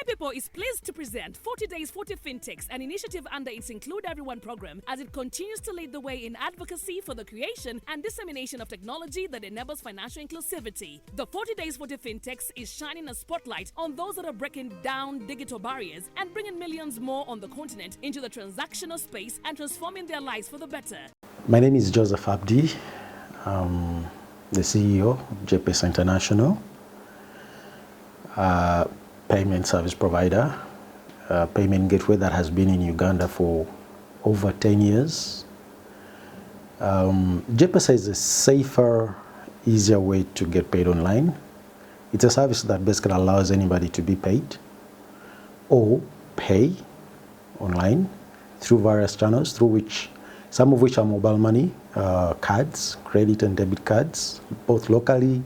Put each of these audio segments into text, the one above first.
JPesa is pleased to present 40 Days 40 FinTechs, an initiative under its Include Everyone program, as it continues to lead the way in advocacy for the creation and dissemination of technology that enables financial inclusivity. The 40 Days 40 FinTechs is shining a spotlight on those that are breaking down digital barriers and bringing millions more on the continent into the transactional space and transforming their lives for the better. My name is Joseph Abdi. I'm the CEO of JPesa International, payment service provider, payment gateway that has been in Uganda for over 10 years. JPesa is a safer, easier way to get paid online. It's a service that basically allows anybody to be paid or pay online through various channels, some of which are mobile money, cards, credit and debit cards, both locally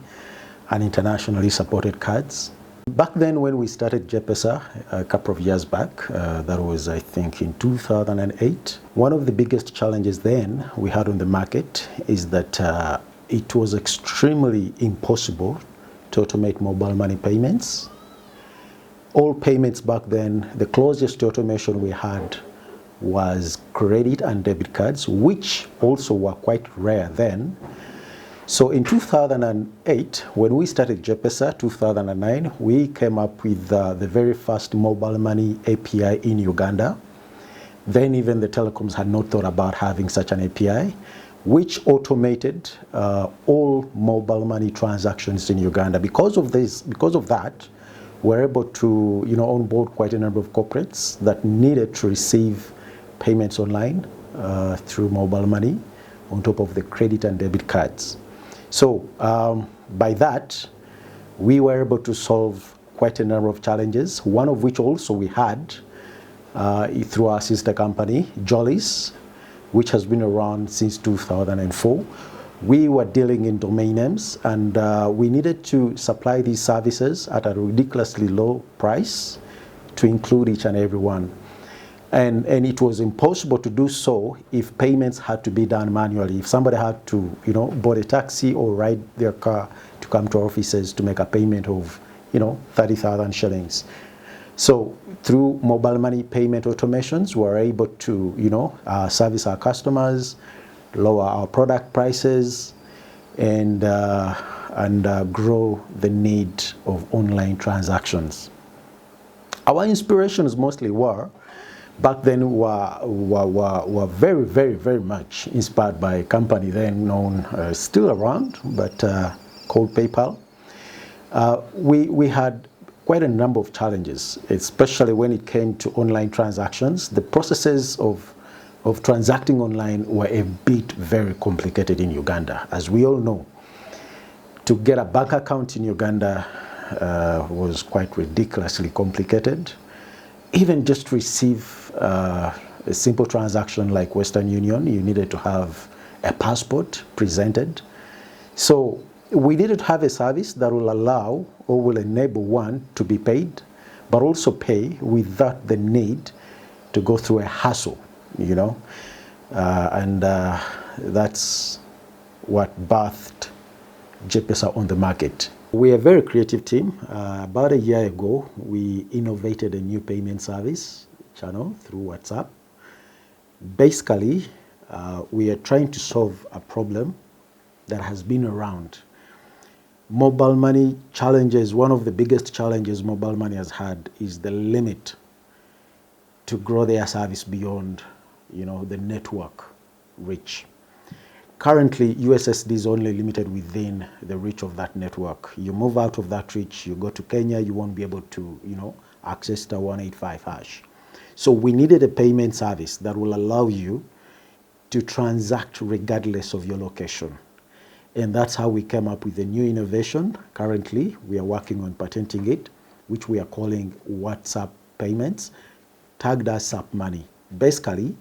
and internationally supported cards. Back then when we started JPesa a couple of years back, that was I think in 2008, one of the biggest challenges then we had on the market is that it was extremely impossible to automate mobile money payments. All payments back then, the closest to automation we had was credit and debit cards, which also were quite rare then. So in 2008, when we started JPesa, 2009, we came up with the very first mobile money API in Uganda. Then even the telecoms had not thought about having such an API, which automated all mobile money transactions in Uganda. Because of that, we're able to onboard quite a number of corporates that needed to receive payments online through mobile money on top of the credit and debit cards. So by that, we were able to solve quite a number of challenges, one of which also we had through our sister company, Jolly's, which has been around since 2004. We were dealing in domain names, and we needed to supply these services at a ridiculously low price to include each and every one. And it was impossible to do so if payments had to be done manually. If somebody had to, board a taxi or ride their car to come to our offices to make a payment of, 30,000 shillings. So through mobile money payment automations, we're able to, service our customers, lower our product prices, and grow the need of online transactions. Our inspirations mostly were, back then were very, very, very much inspired by a company then known, still around, but called PayPal. We had quite a number of challenges, especially when it came to online transactions. The processes of transacting online were a bit very complicated in Uganda. As we all know, to get a bank account in Uganda was quite ridiculously complicated. Even just to receive a simple transaction like Western Union, you needed to have a passport presented. So we needed to have a service that will allow or will enable one to be paid, but also pay without the need to go through a hassle, and that's what birthed JPesa on the market. We're a very creative team. About a year ago, we innovated a new payment service channel through WhatsApp. Basically, we are trying to solve a problem that has been around. Mobile money challenges, one of the biggest challenges mobile money has had is the limit to grow their service beyond, the network reach. Currently, USSD is only limited within the reach of that network. You move out of that reach, you go to Kenya, you won't be able to, access the 185 hash. So we needed a payment service that will allow you to transact regardless of your location. And that's how we came up with a new innovation. Currently, we are working on patenting it, which we are calling WhatsApp payments, tagged as Sup Money. Basically,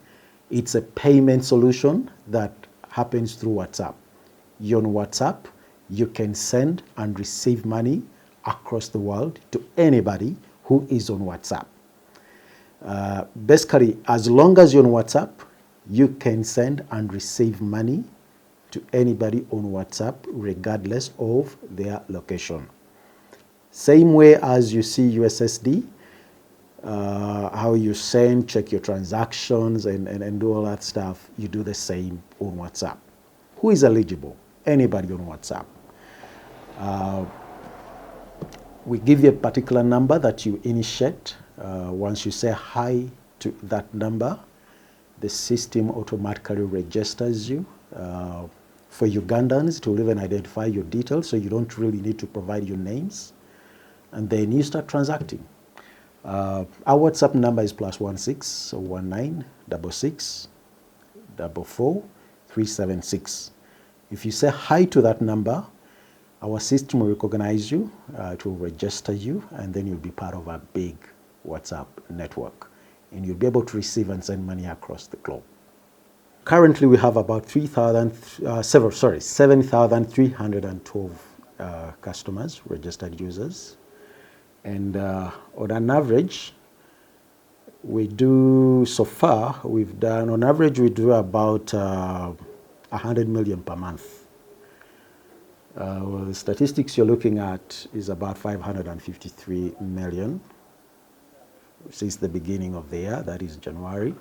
it's a payment solution that happens through WhatsApp. You're on WhatsApp, you can send and receive money across the world to anybody who is on WhatsApp. Basically, as long as you're on WhatsApp, you can send and receive money to anybody on WhatsApp regardless of their location. Same way as you see USSD, how you send, check your transactions, and do all that stuff, you do the same on WhatsApp. Who is eligible? Anybody on WhatsApp. We give you a particular number that you initiate. Once you say hi to that number, the system automatically registers you. For Ugandans, it will even identify your details, so you don't really need to provide your names. And then you start transacting. Our WhatsApp number is +16 19 66 44 376. If you say hi to that number, our system will recognize you, it will register you, and then you'll be part of a big WhatsApp network. And you'll be able to receive and send money across the globe. Currently, we have about 7,312 customers, registered users. And on an average, we do, so far, we've done, on average, we do about 100 million per month. Well, the statistics you're looking at is about 553 million since the beginning of the year, that is January,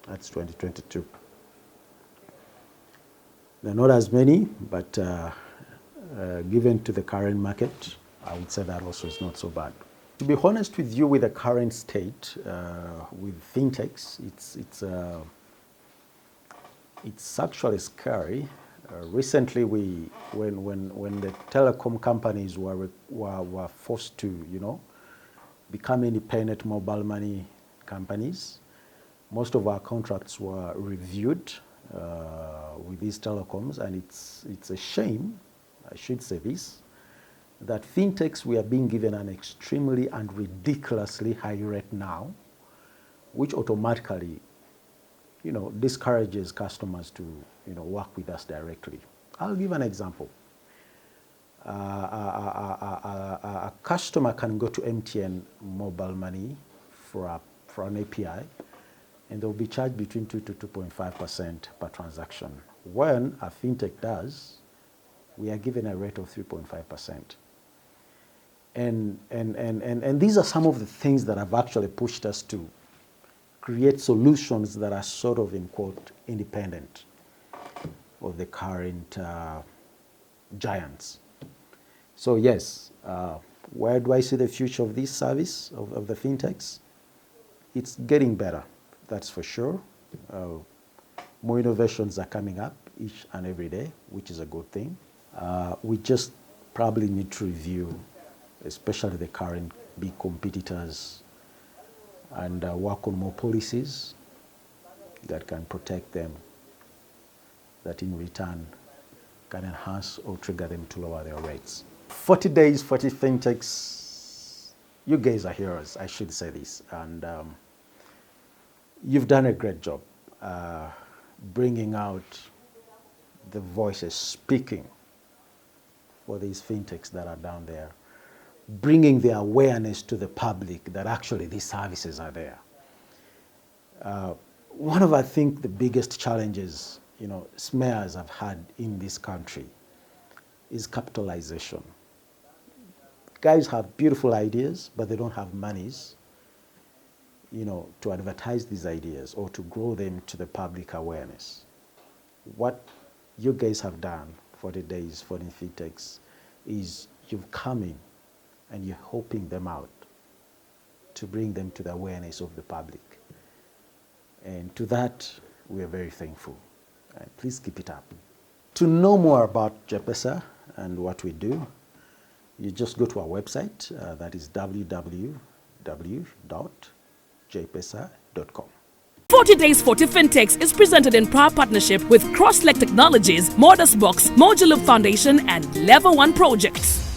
that's 2022. They're not as many, but given to the current market, I would say that also is not so bad. To be honest with you, with the current state, with fintechs, it's actually scary. Recently, when the telecom companies were forced to, become independent mobile money companies, most of our contracts were reviewed with these telecoms, and it's a shame, I should say this, that fintechs were being given an extremely and ridiculously high rate now, which automatically, discourages customers to, work with us directly. I'll give an example. A customer can go to MTN Mobile Money for an API, and they'll be charged between 2 to 2.5% per transaction. When a fintech does, we are given a rate of 3.5%. And these are some of the things that have actually pushed us to create solutions that are sort of, in quote, independent of the current giants. So yes, where do I see the future of this service, of the fintechs? It's getting better, that's for sure. More innovations are coming up each and every day, which is a good thing. We just probably need to review, especially the current big competitors, and work on more policies that can protect them, that in return can enhance or trigger them to lower their rates. 40 days, 40 fintechs, you guys are heroes, I should say this, and you've done a great job bringing out the voices, speaking for these fintechs that are down there, bringing the awareness to the public that actually these services are there. One of, I think, the biggest challenges, SMEs have had in this country is capitalization. Guys have beautiful ideas, but they don't have monies, to advertise these ideas or to grow them to the public awareness. What you guys have done for the days for the fintechs is you've come in and you're helping them out to bring them to the awareness of the public. And to that, we are very thankful. Please keep it up. To know more about JPesa and what we do, you just go to our website, that is www.jpesa.com. 40 Days 40 FinTechs is presented in proud partnership with Cross-Lec Technologies, Modus Box, Moduloop Foundation, and Level 1 Projects.